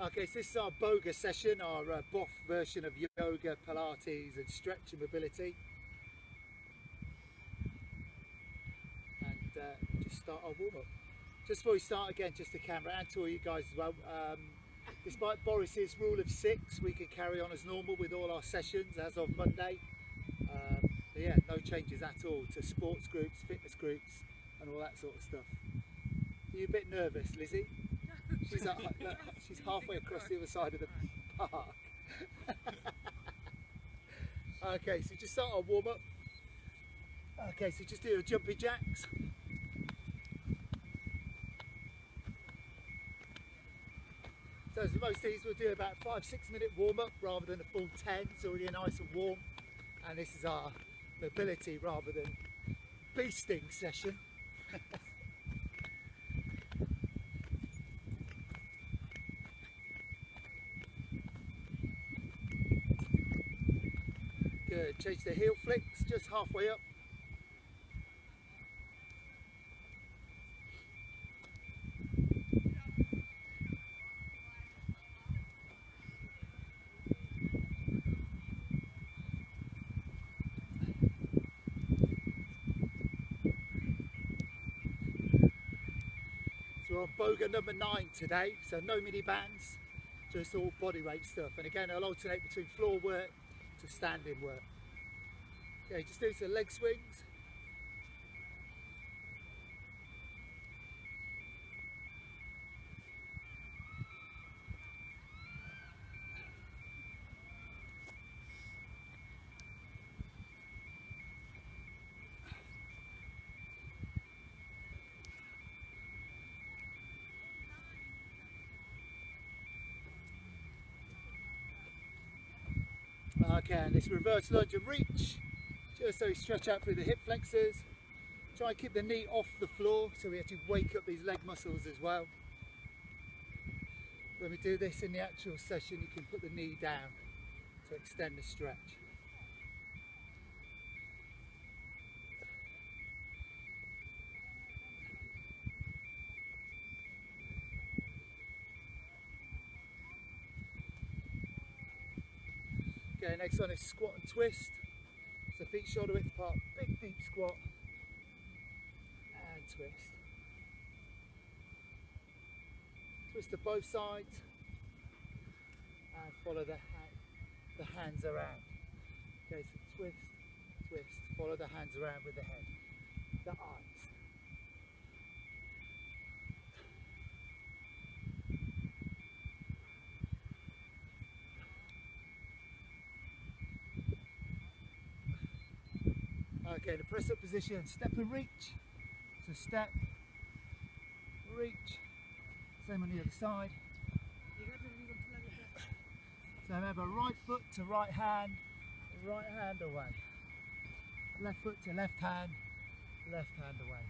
Okay, so this is our BOGA session, our BOF version of yoga, Pilates and stretch and mobility. And just start our warm-up. Just before we start, again, just the camera and to all you guys as well. Despite Boris's rule of 6, we can carry on as normal with all our sessions as of Monday. But yeah, no changes at all to sports groups, fitness groups and all that sort of stuff. Are you a bit nervous, Lizzie? She's, she's halfway across the other side of the park. Okay, so just start our warm-up. Okay, so just do your jumping jacks. So as most of these, we'll do about 5-6 minute warm-up rather than a full 10, so we'll get nice and warm. And this is our mobility rather than beasting session. Good, change the heel flicks just halfway up. So we're on BOGA number 9 today, so no mini bands, just all bodyweight stuff. And again, I'll alternate between floor work to standing work. Okay, just do some leg swings. Okay, and this reverse lunge and reach, just so you stretch out through the hip flexors. Try and keep the knee off the floor so we actually wake up these leg muscles as well. When we do this in the actual session, you can put the knee down to extend the stretch. Okay, next one is squat and twist. So feet shoulder width apart, big deep squat and twist. Twist to both sides and follow the hands around. Okay, so twist, twist, follow the hands around with the head, the eyes. Okay, the press up position, step and reach. So step, reach, same on the other side. So remember, right foot to right hand away. Left foot to left hand away.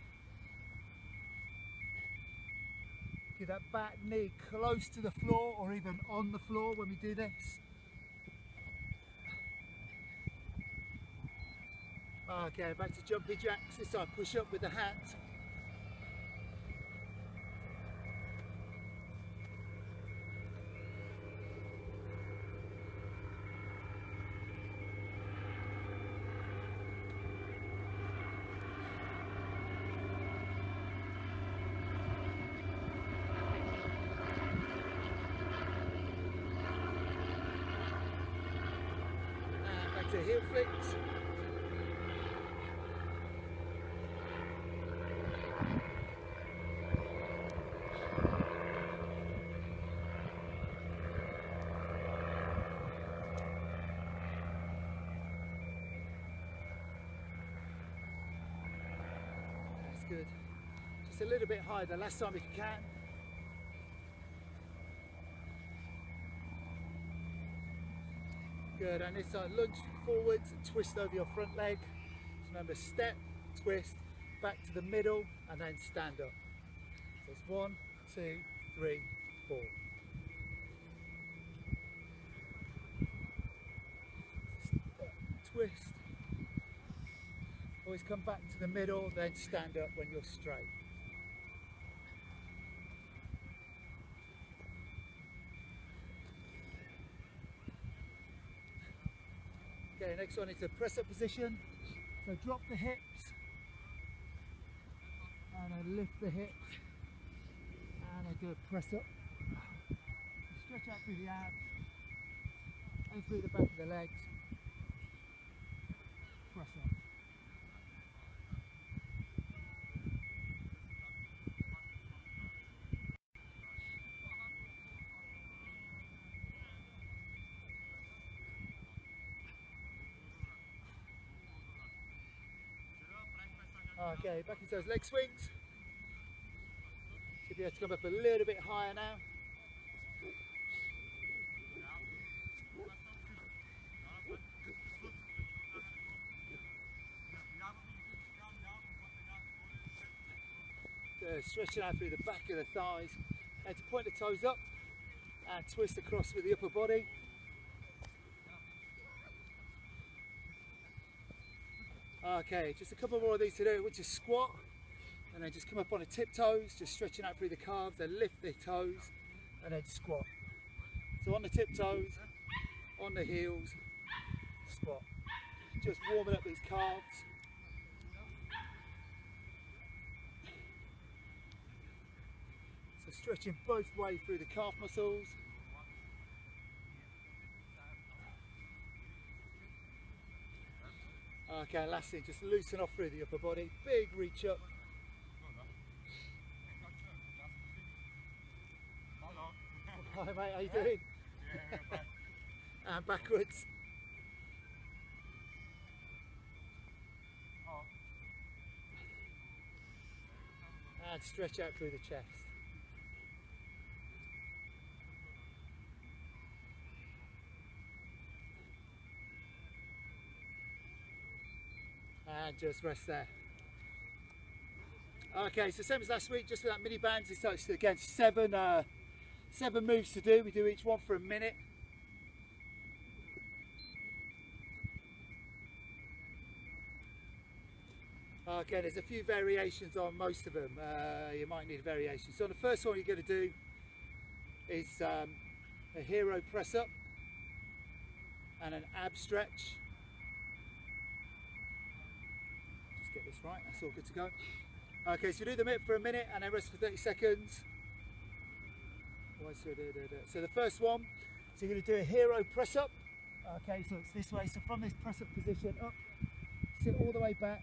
Get that back knee close to the floor or even on the floor when we do this. Okay, back to jumping jacks. This time push up with the hands. And back to heel flicks. Good. Just a little bit higher the last time if you can. Good, and this side lunge forwards and twist over your front leg. So remember, step, twist, back to the middle and then stand up. So it's 1, 2, 3, 4. Step, twist. Always come back to the middle, then stand up when you're straight. Okay, next one is a press up position. So drop the hips and then lift the hips and then do a press up. Stretch out through the abs and through the back of the legs. Press up. Okay, back into those leg swings. Should be able to come up a little bit higher now. Stretching out through the back of the thighs and to point the toes up and twist across with the upper body. Okay, just a couple more of these to do, which is squat and then just come up on the tiptoes, just stretching out through the calves, then lift the toes and then squat. So on the tiptoes, on the heels, squat. Just warming up these calves. So stretching both ways through the calf muscles. Okay, last thing, just loosen off through the upper body. Big reach up. Hi mate, how you doing? And backwards. And stretch out through the chest. And just rest there. Okay, so same as last week, just with that mini bands. It's again seven moves to do. We do each one for a minute. Okay, there's a few variations on most of them. You might need a variation. So the first one you're going to do is a hero press up and an ab stretch. Just get this right, that's all good to go. Okay, so do them for a minute and then rest for 30 seconds. So the first one, so you're going to do a hero press up. Okay, so it's this way. So from this press up position up, sit all the way back,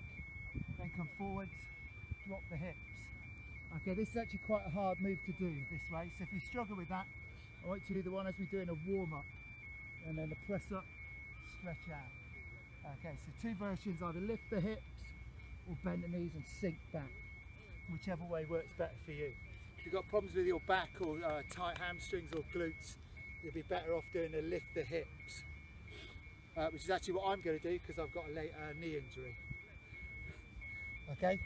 then come forwards, drop the hips. Okay, this is actually quite a hard move to do this way. So if you struggle with that, I want you to do the one as we do in a warm up, and then the press up, stretch out. Okay, so two versions: either lift the hips or bend the knees and sink back, whichever way works better for you. If you've got problems with your back or tight hamstrings or glutes, you'll be better off doing a lift the hips, which is actually what I'm going to do because I've got a knee injury. Okay,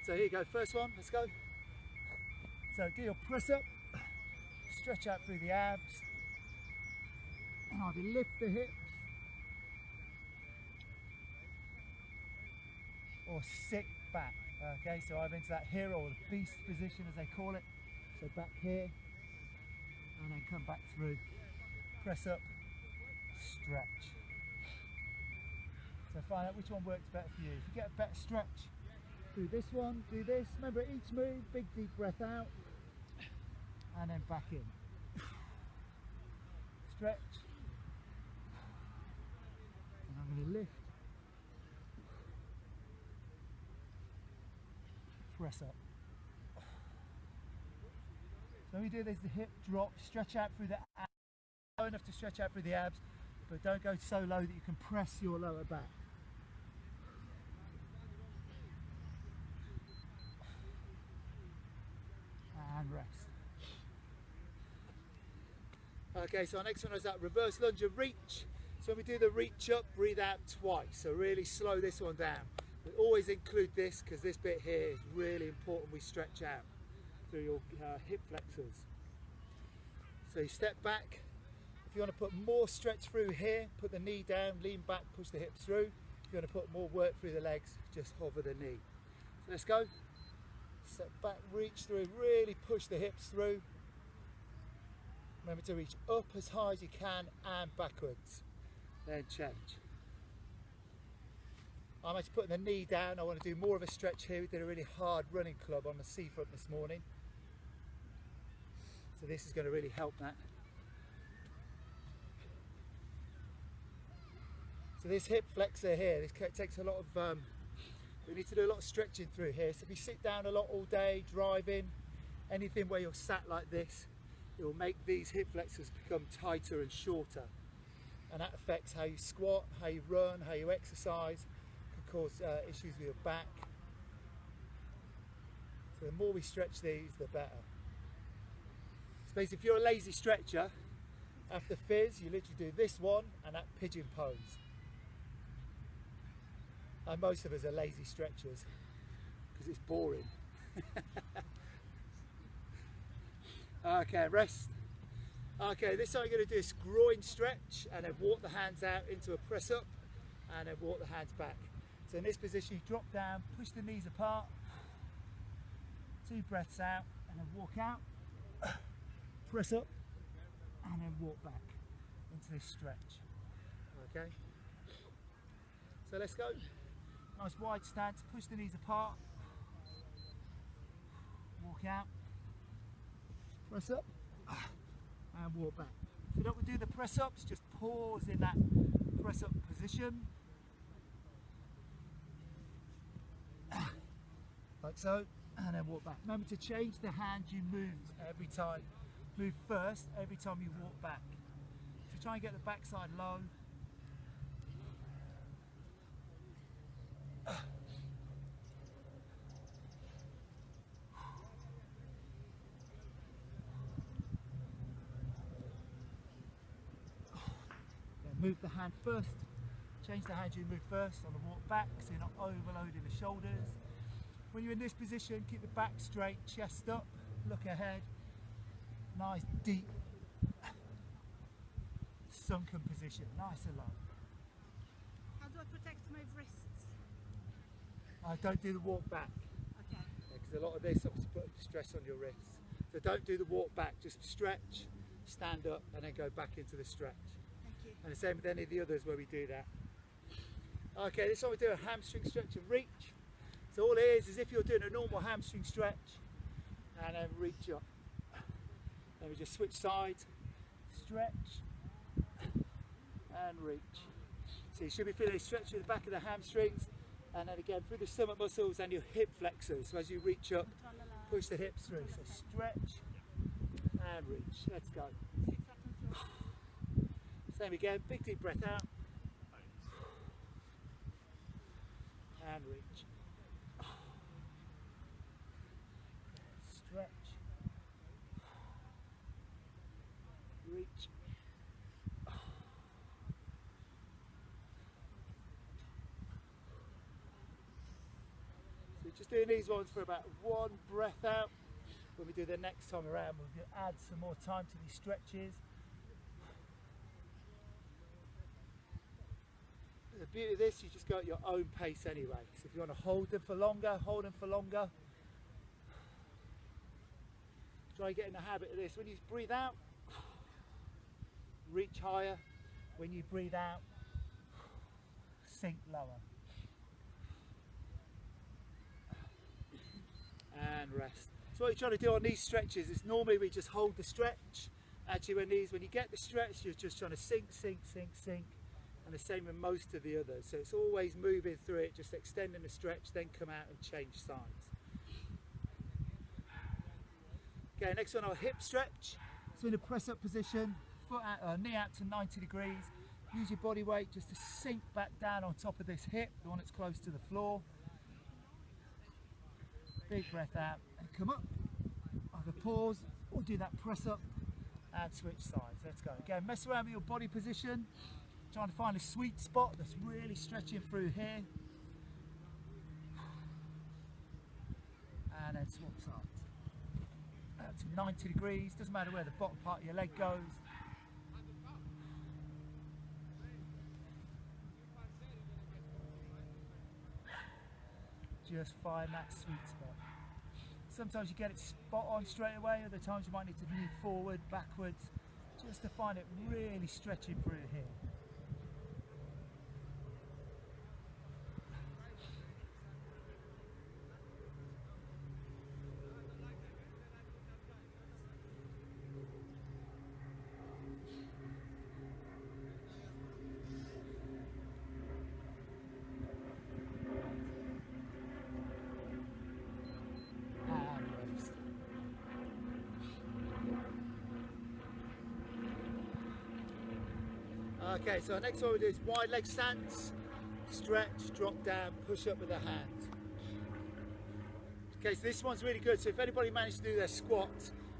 so here you go, first one, let's go. So do your press up, stretch out through the abs, and either lift the hips or sit back. Okay, so I'm into that hero or the beast position as they call it. So back here and then come back through, press up, stretch. So find out which one works better for you. If you get a better stretch, do this one, do this. Remember each move, big deep breath out and then back in. Stretch. And I'm going to lift. Press up. So we do this, the hip drop, stretch out through the abs, low enough to stretch out through the abs, but don't go so low that you can press your lower back. And rest. Okay, so our next one is that reverse lunge and reach. So when we do the reach up, breathe out twice. So really slow this one down. We always include this because this bit here is really important. We stretch out through your hip flexors. So you step back. If you want to put more stretch through here, put the knee down, lean back, push the hips through. If you want to put more work through the legs, just hover the knee. So let's go. Step back, reach through, really push the hips through. Remember to reach up as high as you can and backwards. Then change. I'm actually putting the knee down. I want to do more of a stretch here. We did a really hard running club on the seafront this morning. So this is going to really help that. So this hip flexor here, this takes a lot of, we need to do a lot of stretching through here. So if you sit down a lot all day, driving, anything where you're sat like this, it will make these hip flexors become tighter and shorter. And that affects how you squat, how you run, how you exercise. Can cause issues with your back. So the more we stretch these, the better. So basically, if you're a lazy stretcher, after fizz, you literally do this one and that pigeon pose. And most of us are lazy stretchers because it's boring. Okay, rest. Okay, this time you're going to do this groin stretch and then walk the hands out into a press up and then walk the hands back. So in this position you drop down, push the knees apart, 2 breaths out and then walk out, press up and then walk back into this stretch. Okay, so let's go. Nice wide stance, push the knees apart, walk out, press up and walk back. If you don't want to do the press ups, just pause in that press up position. Like so, and then walk back. Remember to change the hand you move every time. Move first every time you walk back. So try and get the backside low. Move the hand first, change the hand you move first on the walk back so you're not overloading the shoulders. When you're in this position, keep the back straight, chest up, look ahead. Nice deep sunken position, nice and low. How do I protect my wrists? Don't do the walk back. Okay. Because a lot of this obviously puts stress on your wrists. So don't do the walk back, just stretch, stand up and then go back into the stretch. And the same with any of the others where we do that. Okay, this time we do a hamstring stretch and reach. So all it is if you're doing a normal hamstring stretch and then reach up. Then we just switch sides, stretch and reach. So you should be feeling a stretch through the back of the hamstrings and then again through the stomach muscles and your hip flexors. So as you reach up, push the hips through. So stretch and reach. Let's go. Same again, big deep breath out and reach. Stretch, reach. So just doing these ones for about 1 breath out. When we do the next time around, we'll add some more time to these stretches. The beauty of this, you just go at your own pace anyway. So if you want to hold them for longer, hold them for longer. Try and get in the habit of this. When you breathe out, reach higher. When you breathe out, sink lower. And rest. So what you're trying to do on these stretches is normally we just hold the stretch. Actually when you get the stretch, you're just trying to sink, sink, sink, sink. And the same with most of the others. So it's always moving through it, just extending the stretch, then come out and change sides. Okay, next one, our hip stretch. So in a press up position, foot out, knee out to 90 degrees. Use your body weight just to sink back down on top of this hip, the one that's close to the floor. Big breath out and come up. Either pause or do that press up and switch sides. Let's go. Again, mess around with your body position. Trying to find a sweet spot that's really stretching through here. And then swap sides. Out to 90 degrees, doesn't matter where the bottom part of your leg goes. Just find that sweet spot. Sometimes you get it spot on straight away, other times you might need to move forward, backwards, just to find it really stretching through here. Okay, so next one we do is wide leg stance, stretch, drop down, push up with the hands. Okay, so this one's really good. So if anybody managed to do their squat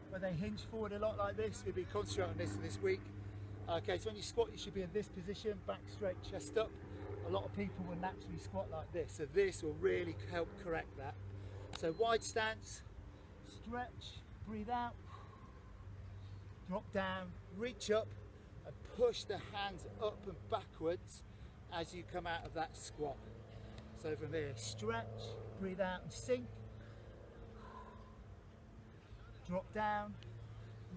where they hinge forward a lot like this, we'll be concentrating on this week. Okay, so when you squat, you should be in this position, back straight, chest up. A lot of people will naturally squat like this, so this will really help correct that. So wide stance, stretch, breathe out, drop down, reach up, and push the hands up and backwards as you come out of that squat. So from here, stretch, breathe out and sink, drop down,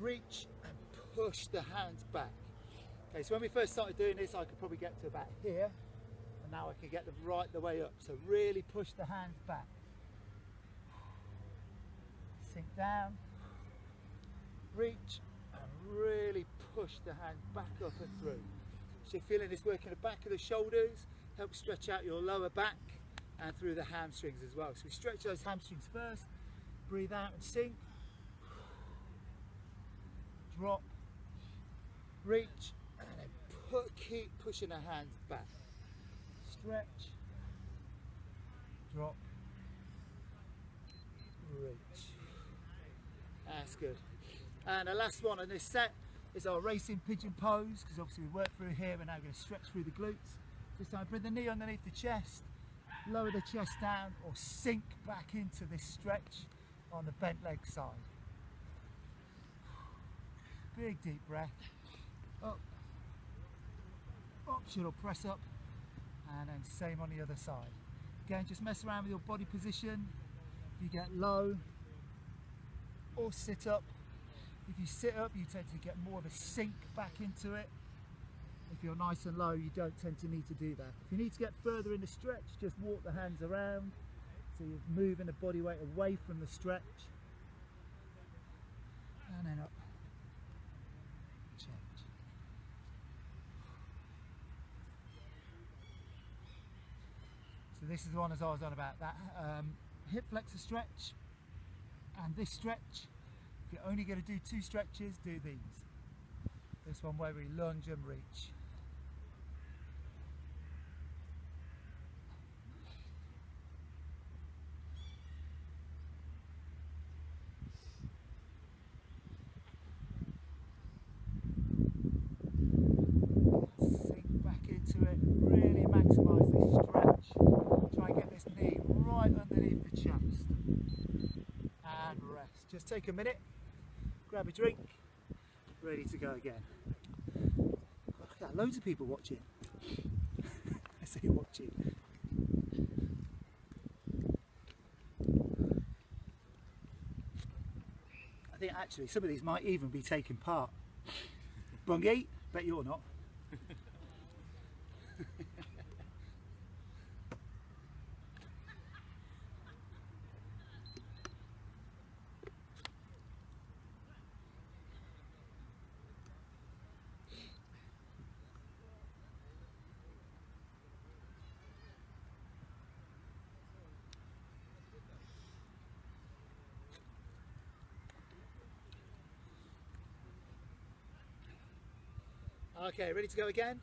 reach and push the hands back. Okay, so when we first started doing this, I could probably get to about here, and now I can get them right the way up. So really push the hands back. Sink down, reach, and really push the hands back up and through. So you're feeling this working the back of the shoulders, help stretch out your lower back and through the hamstrings as well. So we stretch those hamstrings first, breathe out and sink, drop, reach, and then keep pushing the hands back. Stretch, drop, reach. That's good. And the last one on this set is our racing pigeon pose, because obviously we work through here. We're now going to stretch through the glutes. This time bring the knee underneath the chest, lower the chest down, or sink back into this stretch on the bent leg side. Big deep breath. Up, option or press up, and then same on the other side. Again, just mess around with your body position. If you get low, or sit up. If you sit up, you tend to get more of a sink back into it. If you're nice and low, you don't tend to need to do that. If you need to get further in the stretch, just walk the hands around, so you're moving the body weight away from the stretch, and then up. Change. So this is the one as I was on about that hip flexor stretch and this stretch. If you're only going to do 2 stretches, do these. This one where we lunge and reach. Sink back into it, really maximise this stretch. Try and get this knee right underneath the chest. And rest. Just take a minute, grab a drink, ready to go again. Look at loads of people watching. I say watching. I think actually some of these might even be taking part. Bungie, bet you're not. Okay, ready to go again?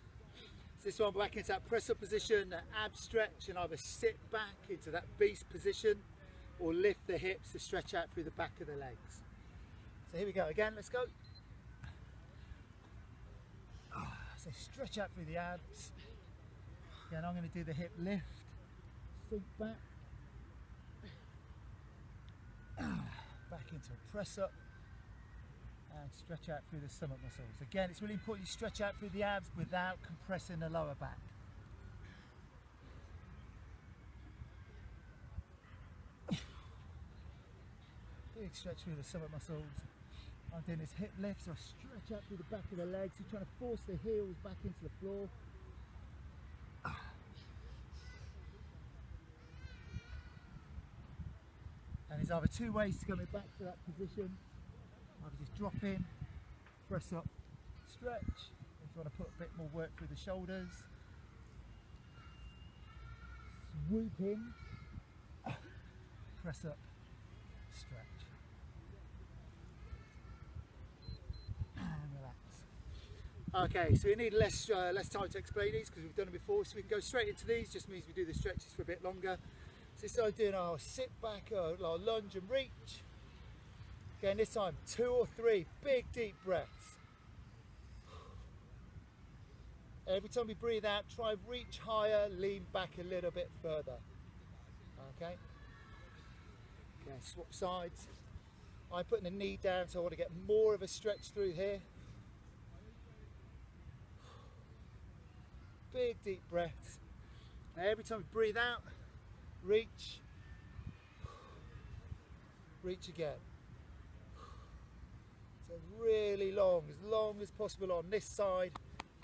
So this one back into that press up position, that ab stretch, and either sit back into that beast position or lift the hips to stretch out through the back of the legs. So here we go again, let's go. So stretch out through the abs. Again, I'm going to do the hip lift, sink back, back into a press up. And stretch out through the stomach muscles. Again, it's really important you stretch out through the abs without compressing the lower back. Big stretch through the stomach muscles. I'm doing this hip lift, so I stretch out through the back of the legs. You're trying to force the heels back into the floor. And there's either 2 ways to coming back to that position. Either just drop in, press up, stretch. If you want to put a bit more work through the shoulders, swoop in, press up, stretch, and relax. Okay, so we need less time to explain these because we've done them before, so we can go straight into these. Just means we do the stretches for a bit longer. So we start doing our sit back, our lunge and reach. Again, this time 2 or 3 big deep breaths. Every time we breathe out, try and reach higher, lean back a little bit further. Okay. Again, swap sides. I'm putting the knee down, so I want to get more of a stretch through here. Big deep breaths. Now every time we breathe out, reach, reach again. So really long as possible on this side.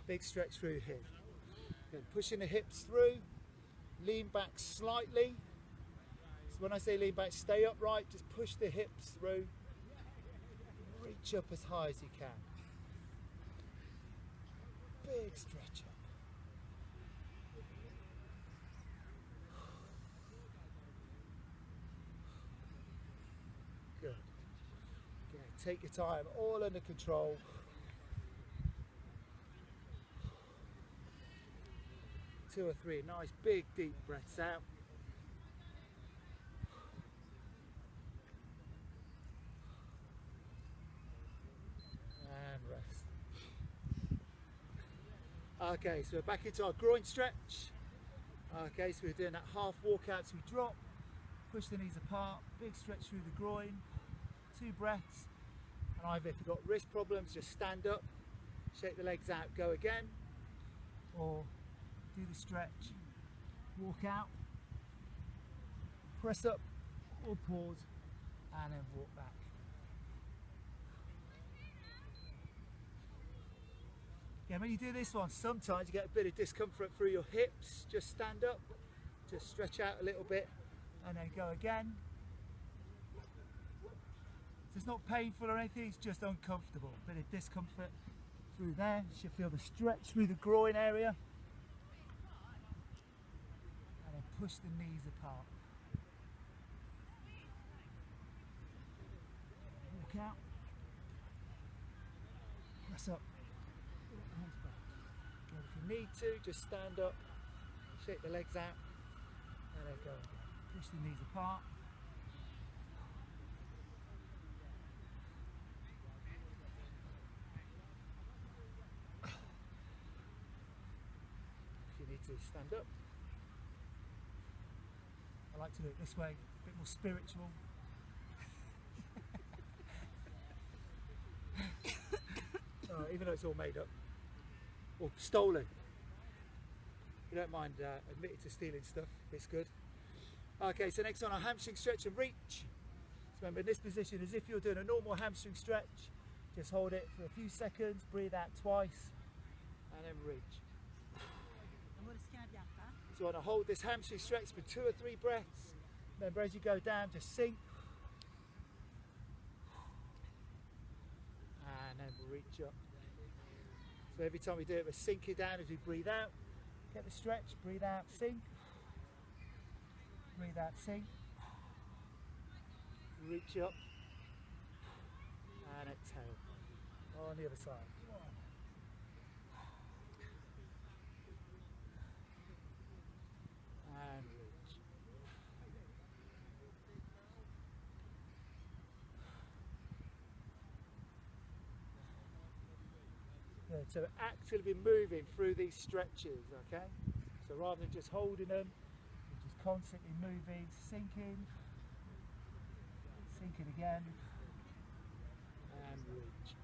Big stretch through here. Then pushing the hips through, lean back slightly. So when I say lean back, stay upright, just push the hips through. Reach up as high as you can. Big stretch up. Good. Okay, take your time, all under control. Two or 3 nice big deep breaths out. And rest. Okay, so we're back into our groin stretch. Okay, so we're doing that half walkout, so we drop, push the knees apart, big stretch through the groin, 2 breaths. And either if you've got wrist problems, just stand up, shake the legs out, go again, or do the stretch, walk out, press up or pause, and then walk back. Again, when you do this one, sometimes you get a bit of discomfort through your hips. Just stand up, just stretch out a little bit, and then go again. So it's not painful or anything, it's just uncomfortable. A bit of discomfort through there. You should feel the stretch through the groin area. Push the knees apart. Walk out. Press up. Hands back. Again, if you need to, just stand up, shake the legs out, and then go again. Push the knees apart. If you need to, stand up. I like to do it this way, a bit more spiritual. Even though it's all made up or stolen. We don't mind admitting to stealing stuff, it's good. Okay, so next on our hamstring stretch and reach. So remember, in this position, as if you're doing a normal hamstring stretch, just hold it for a few seconds, breathe out twice, and then reach. So you want to hold this hamstring stretch for 2 or 3 breaths. Remember, as you go down, just sink. And then reach up. So every time we do it, we're sinking down as we breathe out. Get the stretch, breathe out, sink. Breathe out, sink. Reach up. And exhale. On the other side. And reach. Good. So actively moving through these stretches, okay? So rather than just holding them, you're just constantly moving, sinking again, and reach.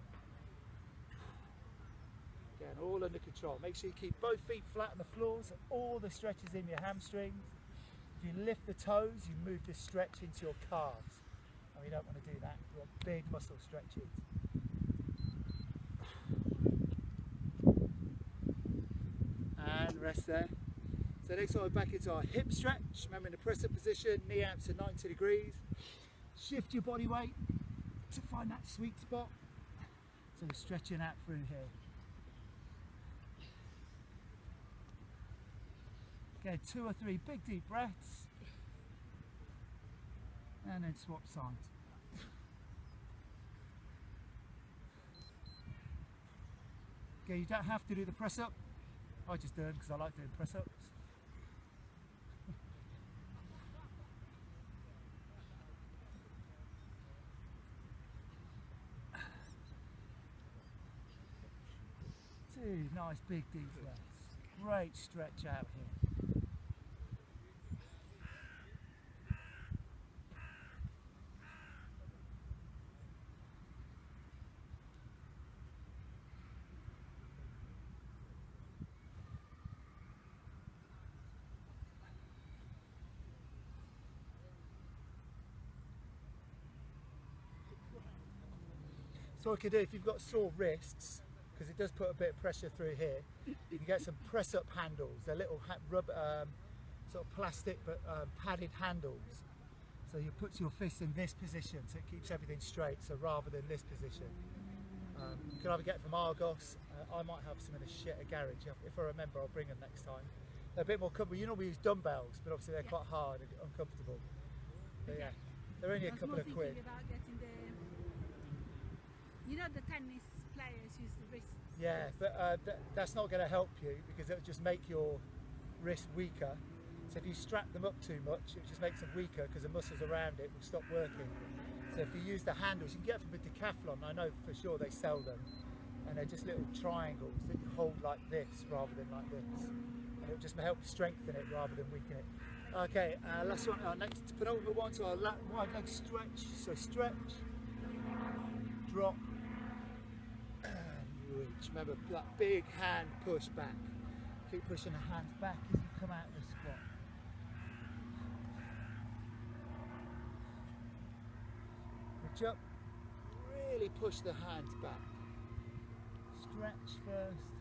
Again, all under control. Make sure you keep both feet flat on the floor, so all the stretches in your hamstrings. If you lift the toes, you move the stretch into your calves. And we don't want to do that. We want big muscle stretches. And rest there. So next one, we're back into our hip stretch. Remember, in the press-up position, knee out to 90 degrees. Shift your body weight to find that sweet spot. So we're stretching out through here. Okay, 2 or 3 big deep breaths. And then swap sides. Okay, you don't have to do the press up. I just do them because I like doing press ups. Two nice big deep breaths. Great stretch out here. So what you can do if you've got sore wrists, because it does put a bit of pressure through here, you can get some press up handles. They're little rubber, sort of plastic but padded handles. So you put your fist in this position so it keeps everything straight, so rather than this position. You can either get from Argos, I might have some in the shit at garage. If I remember, I'll bring them next time. They're a bit more comfortable. You normally use dumbbells, but obviously they're quite hard and uncomfortable. But yeah, they're only a couple of quid. About getting the, you know, the tennis players use the wrist. Yeah, but that's not going to help you because it'll just make your wrist weaker. So if you strap them up too much, it just makes them weaker because the muscles around it will stop working. So if you use the handles, you can get them from Decathlon. I know for sure they sell them, and they're just little triangles that you hold like this rather than like this, and it'll just help strengthen it rather than weaken it. Okay, last one. Next penultimate one. So our wide leg stretch. So stretch, drop, and reach. Remember that big hand push back. Keep pushing the hands back as you come out of the squat. Reach up, really push the hands back. Stretch first.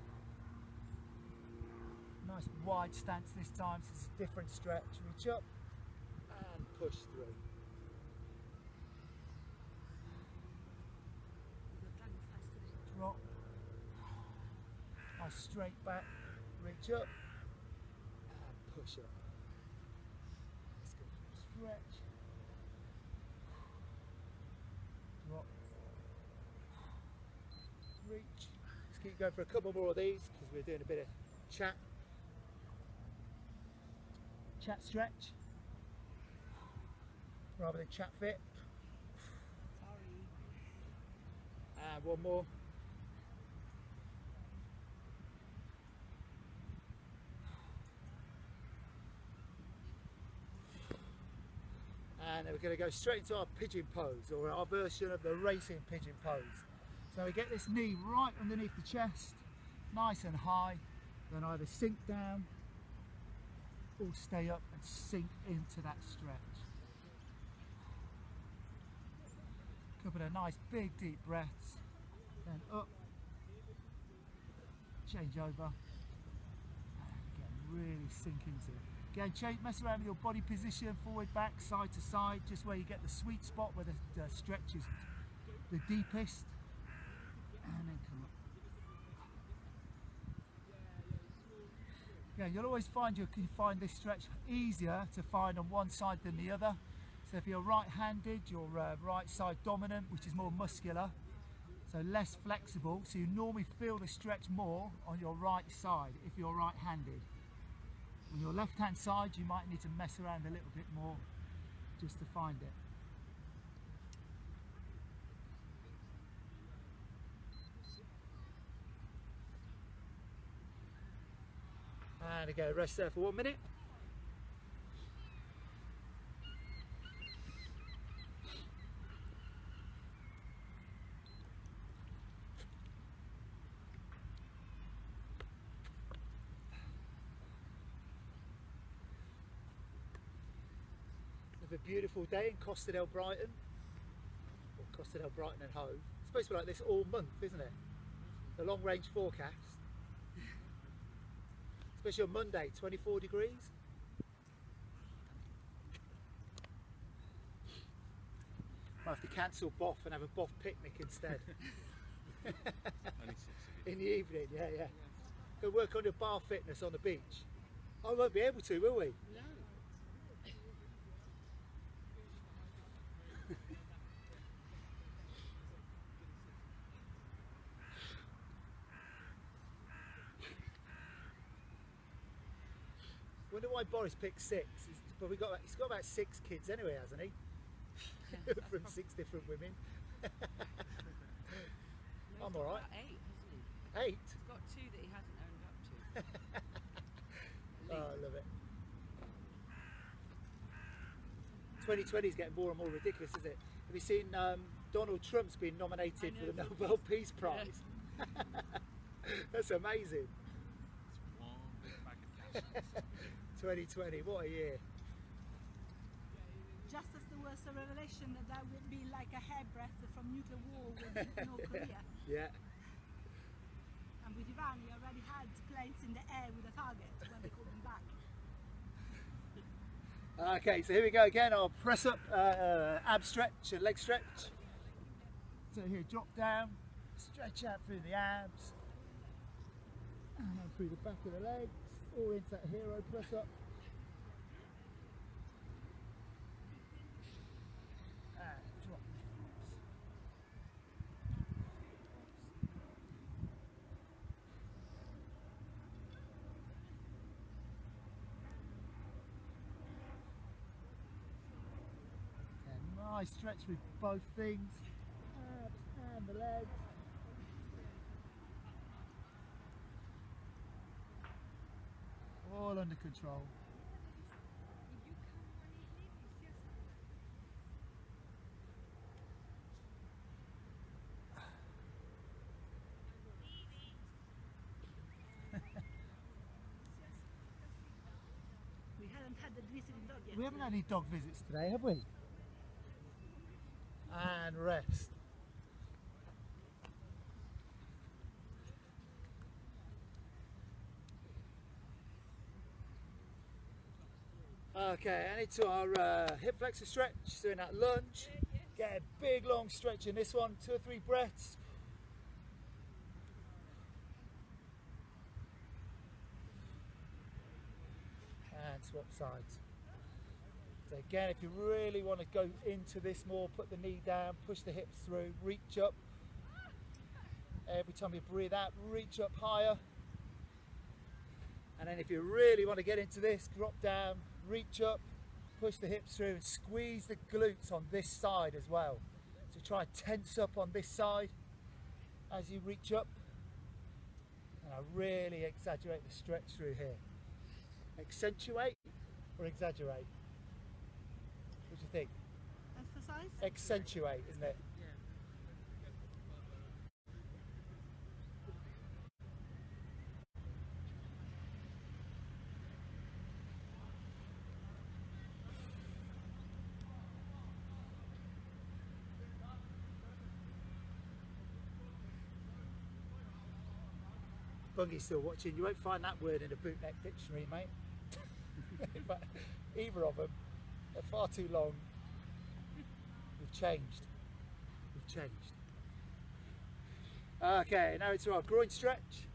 Nice wide stance this time, so it's a different stretch. Reach up and push through. Drop. Nice straight back. Reach up and push up. Let's go. Stretch. Drop. Reach. Let's keep going for a couple more of these because we're doing a bit of chat. Chat stretch. Rather than chat fit. And one more. And then we're going to go straight into our pigeon pose, or our version of the racing pigeon pose. So we get this knee right underneath the chest, nice and high, then either sink down or stay up and sink into that stretch. Couple of nice big deep breaths, then up, change over, and again really sink into it. Again, mess around with your body position, forward, back, side to side, just where you get the sweet spot where the stretch is the deepest, and then come up. Yeah, you'll always find you can find this stretch easier to find on one side than the other. So if you're right-handed, you're right side dominant, which is more muscular, so less flexible. So you normally feel the stretch more on your right side if you're right-handed. On your left-hand side, you might need to mess around a little bit more just to find it. And again, rest there for 1 minute. A beautiful day in Costerdale, Brighton, or Costerdale, Brighton and Hove. It's supposed to be like this all month, isn't it? The long range forecast. Especially on Monday, 24 degrees. Might have to cancel BOF and have a BOF picnic instead. In the evening, yeah. Go work on your bar fitness on the beach. I won't be able to, will we? No. Wonder why Boris picked 6. He's got about 6 kids anyway, hasn't he? From 6 different women. I'm all right. 8, hasn't he? 8? He's got 2 that he hasn't owned up to. Oh, I love it. 2020 is getting more and more ridiculous, isn't it? Have you seen Donald Trump's been nominated for the Nobel Peace Prize? Yeah. That's amazing. It's one big bag of cash. 2020, what a year. Just as there was a revelation that that would be like a hairbreadth from nuclear war with North Korea. Yeah. And with Iran, we already had planes in the air with a target when they called them back. Okay, so here we go again. I'll press up, ab stretch and leg stretch. So here, drop down, stretch out through the abs, and then through the back of the legs, all into that hero press up. And drop. Nice stretch with both things, abs and the legs. All under control. We hadn't had the visiting dog yet. We haven't had any dog visits today, have we? And rest. Okay, and into our hip flexor stretch, doing that lunge. Get a big long stretch in this one, 2 or 3 breaths. And swap sides. So again, if you really want to go into this more, put the knee down, push the hips through, reach up. Every time you breathe out, reach up higher. And then if you really want to get into this, drop down, reach up, push the hips through and squeeze the glutes on this side as well. So try and tense up on this side as you reach up. And I really exaggerate the stretch through here. Accentuate or exaggerate? What do you think? Emphasize? Accentuate, isn't it? Bungy's still watching. You won't find that word in a bootneck dictionary, mate. But either of them, they're far too long. We've changed. We've changed. Okay, now into our groin stretch.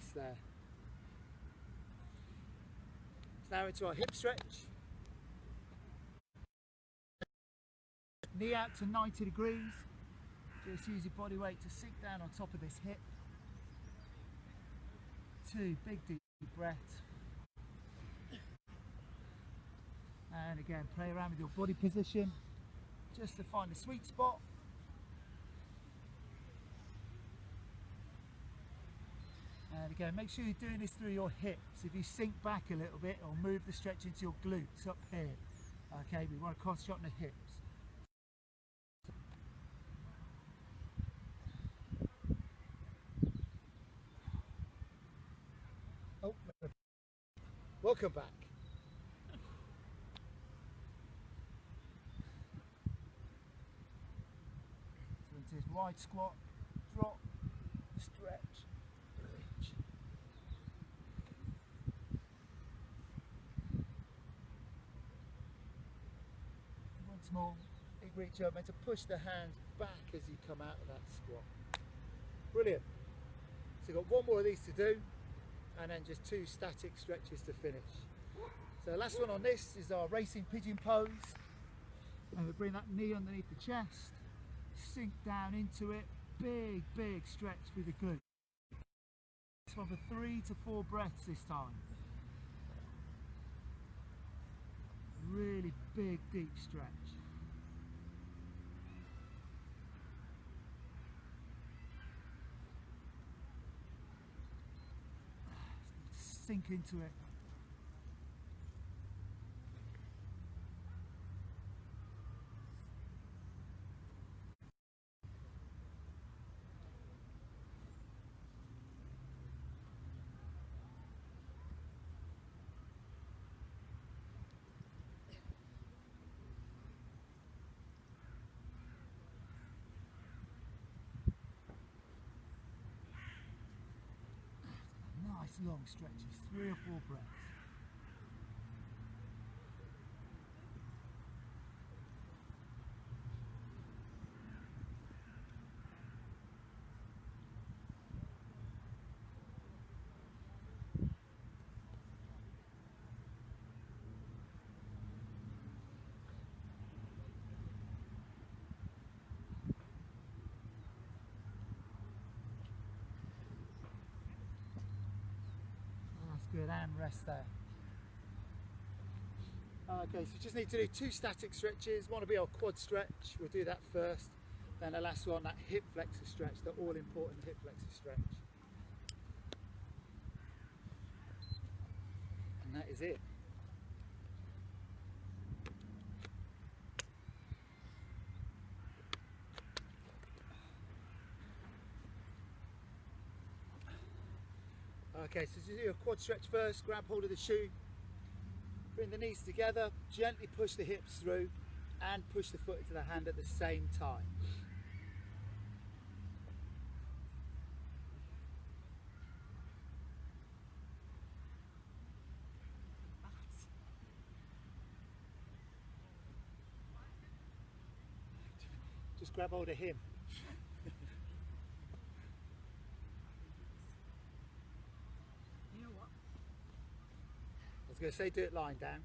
rest there. So now into our hip stretch. Knee out to 90 degrees. Just use your body weight to sink down on top of this hip. 2 big deep breaths. And again, play around with your body position just to find the sweet spot. And again, make sure you're doing this through your hips. If you sink back a little bit, or move the stretch into your glutes up here. Okay, we want to concentrate on the hips. Oh, welcome back. So into this wide squat, drop, stretch, reach. Once more, big reach up, and to push the hands back as you come out of that squat. Brilliant. So you've got one more of these to do, and then just 2 static stretches to finish. So the last one on this is our racing pigeon pose. And we bring that knee underneath the chest, sink down into it, big stretch through the glute. This one for 3 to 4 breaths this time. Really big, deep stretch. Sink into it. Nice long stretches, 3 or 4 breaths. Good, and rest there. Okay, so you just need to do 2 static stretches. One will be our quad stretch, we'll do that first. Then the last one, that hip flexor stretch, the all important hip flexor stretch. And that is it. Okay, so do a quad stretch first, grab hold of the shoe, bring the knees together, gently push the hips through and push the foot into the hand at the same time. Just grab hold of him. I was going to say do it lying down.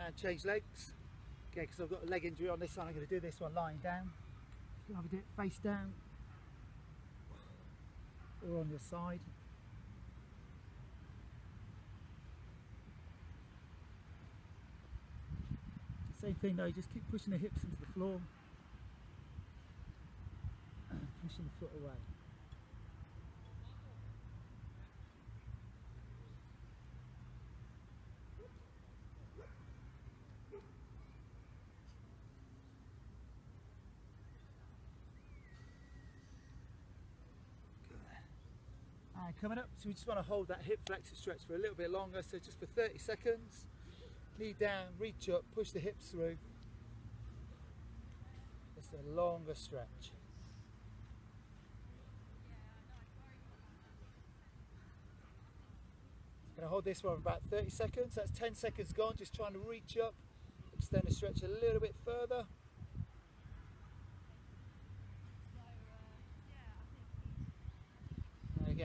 And change legs. Okay, because I've got a leg injury on this one, I'm going to do this one lying down. You can either do it face down or on your side. Same thing though, just keep pushing the hips into the floor. Pushing the foot away. Good. And coming up, so we just want to hold that hip flexor stretch for a little bit longer, so just for 30 seconds. Knee down, reach up, push the hips through. Just a longer stretch. Going to hold this one for about 30 seconds. That's 10 seconds gone. Just trying to reach up, extend the stretch a little bit further.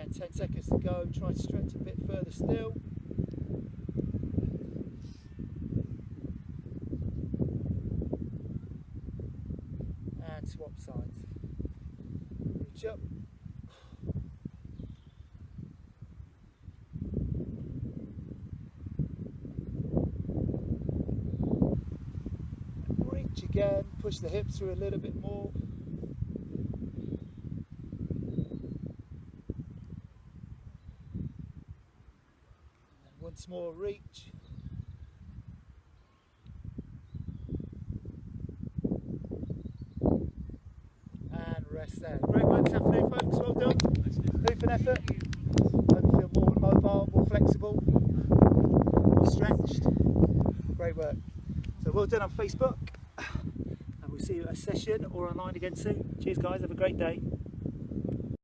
again, 10 seconds to go. Try to stretch a bit further still. And swap sides. Reach up. Reach again, push the hips through a little bit more. And once more, reach. And rest there. Great work this afternoon, folks. Well done. Hoof and effort. Hope you feel more mobile, more flexible, more stretched. Great work. So well done on Facebook. And we'll see you at a session or online again soon. Cheers guys, have a great day.